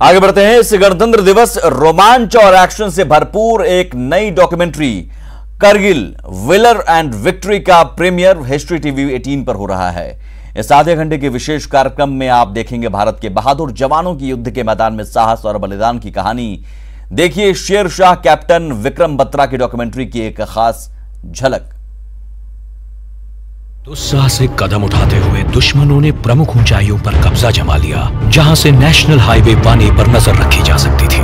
आगे बढ़ते हैं। इस गणतंत्र दिवस रोमांच और एक्शन से भरपूर एक नई documentary Kargil wheeler and victory का प्रीमियर हिस्ट्री टीवी 18 पर हो रहा है। इस आधे घंटे के विशेष कार्यक्रम में आप देखेंगे भारत के बहादुर जवानों की युद्ध के मैदान में साहस और बलिदान की कहानी। देखिए शेर शाह कैप्टन विक्रम बत्रा की डॉक्यूमेंट्री की एक खास झलक। दुस्साहसिक कदम उठाते हुए दुश्मनों ने प्रमुख ऊंचाइयों पर कब्जा जमा लिया, जहां से नेशनल हाईवे पाने पर नजर रखी जा सकती थी।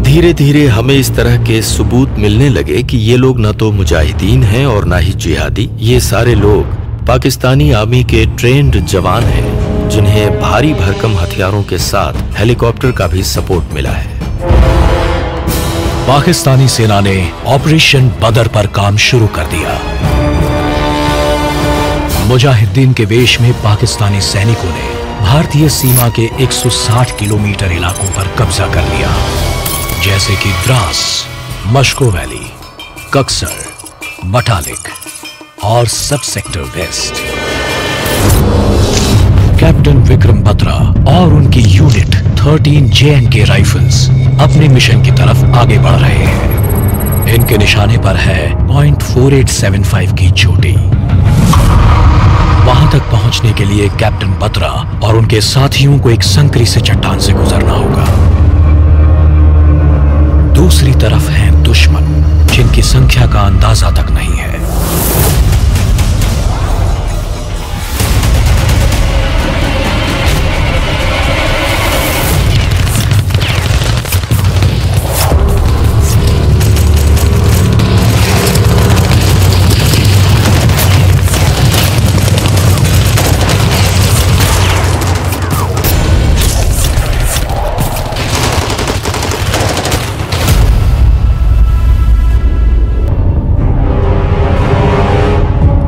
धीरे धीरे हमें इस तरह के सबूत मिलने लगे कि ये लोग न तो मुजाहिदीन हैं और न ही जिहादी। ये सारे लोग पाकिस्तानी आर्मी के ट्रेंड जवान हैं, जिन्हें भारी भरकम हथियारों के साथ हेलीकॉप्टर का भी सपोर्ट मिला है। पाकिस्तानी सेना ने ऑपरेशन बदर पर काम शुरू कर दिया। मुजाहिदीन के वेश में पाकिस्तानी सैनिकों ने भारतीय सीमा के 160 किलोमीटर इलाकों पर कब्जा कर लिया, जैसे कि द्रास, मशको वैली, कक्सर, मटालिक और सब sector west. Captain Vikram Batra और उनकी यूनिट 13 J&K राइफल्स अपने मिशन की तरफ आगे बढ़ रहे हैं। इनके निशाने पर है .4875 की चोटी। वहां तक पहुंचने के लिए कैप्टन बत्रा और उनके साथियों को एक संकरी से चट्टान से गुजरना होगा। दूसरी तरफ हैं दुश्मन, जिनकी संख्या का अंदाजा तक नहीं है।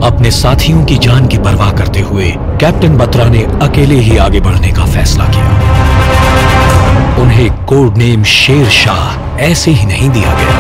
अपने साथियों की जान की परवाह करते हुए कैप्टन बत्रा ने अकेले ही आगे बढ़ने का फैसला किया। उन्हें कोड नेम शेर शाह ऐसे ही नहीं दिया गया।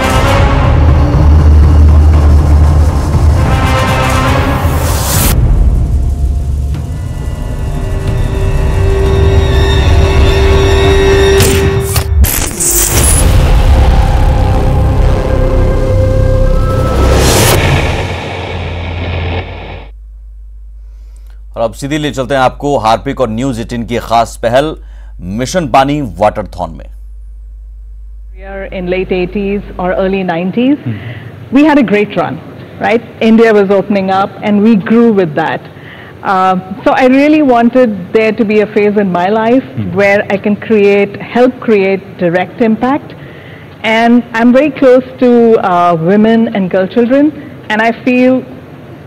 और अब सीधे ले चलते हैं आपको हार्पिक और न्यूज 18 की खास पहल मिशन पानी वाटरथॉन में। In late 80s or early 90s, we had a great run, right? India was opening up and we grew with that. So I really wanted there to be a phase in my life where I can help create direct impact. And I'm very close to women and girl children, and I feel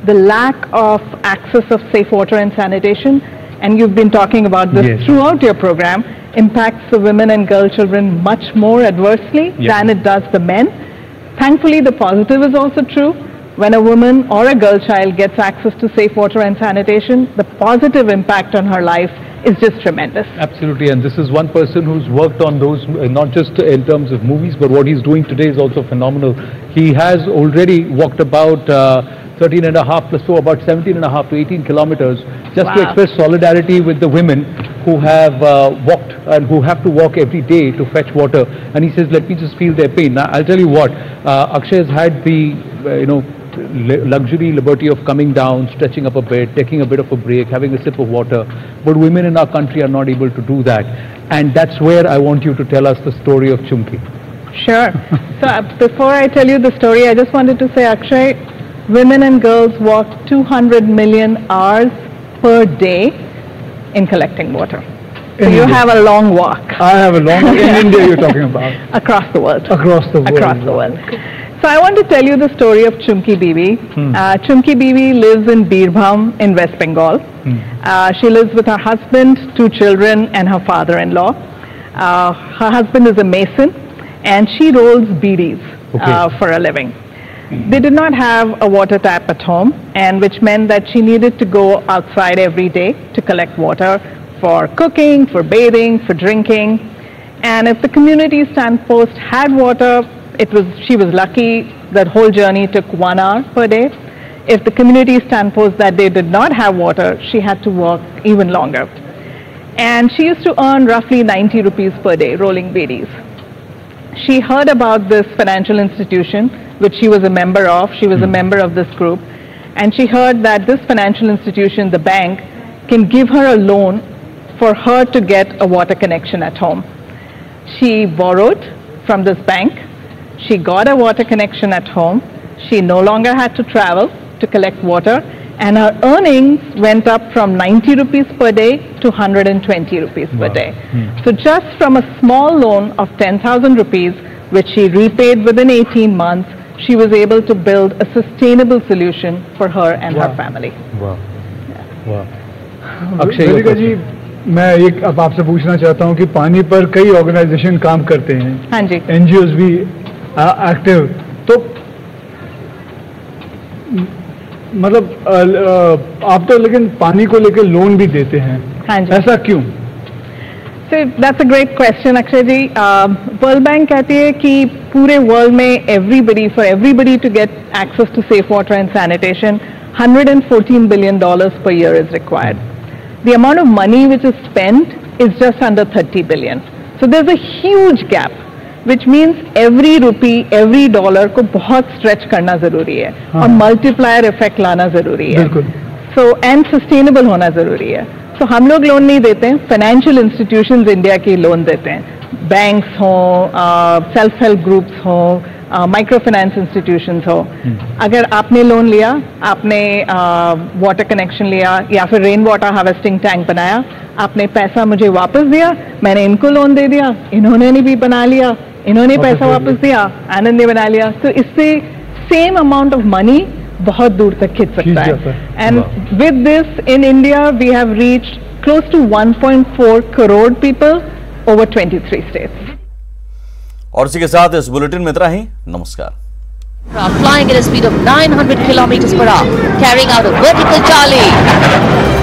the lack of access of safe water and sanitation, and you've been talking about this throughout your program, impacts the women and girl children much more adversely than it does the men. Thankfully, the positive is also true. When a woman or a girl child gets access to safe water and sanitation, the positive impact on her life is just tremendous. Absolutely, and this is one person who's worked on those, not just in terms of movies, but what he's doing today is also phenomenal. He has already walked about 13 and a half plus 4, about 17 and a half to 18 kilometers just to express solidarity with the women who have walked and who have to walk every day to fetch water. And he says, let me just feel their pain. Now, I'll tell you what, Akshay has had the, liberty of coming down, stretching up a bit, taking a bit of a break, having a sip of water. But women in our country are not able to do that. And that's where I want you to tell us the story of Chunki. Sure. So before I tell you the story, I just wanted to say, Akshay, women and girls walk 200 million hours per day in collecting water. So you have a long walk. I have a long walk. In India you're talking about? Across the world. Across the world. Across the world. So I want to tell you the story of Chunki Bibi. Chunki Bibi lives in Birbhum in West Bengal. She lives with her husband, 2 children and her father-in-law. Her husband is a mason and she rolls beedis for a living. They did not have a water tap at home, and which meant that she needed to go outside every day to collect water for cooking, for bathing, for drinking. And if the community stand post had water, she was lucky. That whole journey took 1 hour per day. If the community stand post that day did not have water, she had to walk even longer. and she used to earn roughly 90 rupees per day rolling beedies. She heard about this financial institution, which she was a member of. She was a member of this group, and she heard that this financial institution, the bank, can give her a loan for her to get a water connection at home. She borrowed from this bank. She got a water connection at home. She no longer had to travel to collect water, and her earnings went up from 90 rupees per day to 120 rupees per day. So just from a small loan of 10,000 rupees, which she repaid within 18 months, she was able to build a sustainable solution for her and her family. Akshay जी, मैं एक अब आपसे पूछना चाहता हूँ कि पानी पर कई ऑर्गेनाइजेशन काम करते हैं। हाँ जी। NGOs भी एक्टिव, तो मतलब आप तो लेकिन पानी को लेकर लोन भी देते हैं। हाँ जी। ऐसा क्यों? So that's a great question, Akshay ji. World Bank कहती है कि पूरे वर्ल्ड में for everybody to get access to safe water and sanitation, $114 billion per year is required. The amount of money which is spent is just under 30 billion. So there's a huge gap, which means every rupee, every dollar को बहुत stretch करना जरूरी है और multiplier effect लाना जरूरी है। So and sustainable होना जरूरी है। So हम लोग लोन नहीं देते हैं, financial institutions इंडिया की लोन देते हैं, banks हों, self help groups हों, माइक्रो फाइनेंस इंस्टीट्यूशंस हो। अगर आपने लोन लिया, आपने वाटर कनेक्शन लिया या फिर रेन वाटर हार्वेस्टिंग टैंक बनाया, आपने पैसा मुझे वापस दिया, मैंने इनको लोन दे दिया, इन्होंने भी बना लिया, इन्होंने पैसा वापस दिया, आनंद ने बना लिया, तो इससे सेम अमाउंट ऑफ मनी बहुत दूर तक खिंच सकता है। And with this in India we have reached close to 1.4 crore people over 23 states. और इसी के साथ इस बुलेटिन में इतना ही। नमस्कार। Flying at a speed of 900 kilometers per hour, carrying out a vertical Charlie.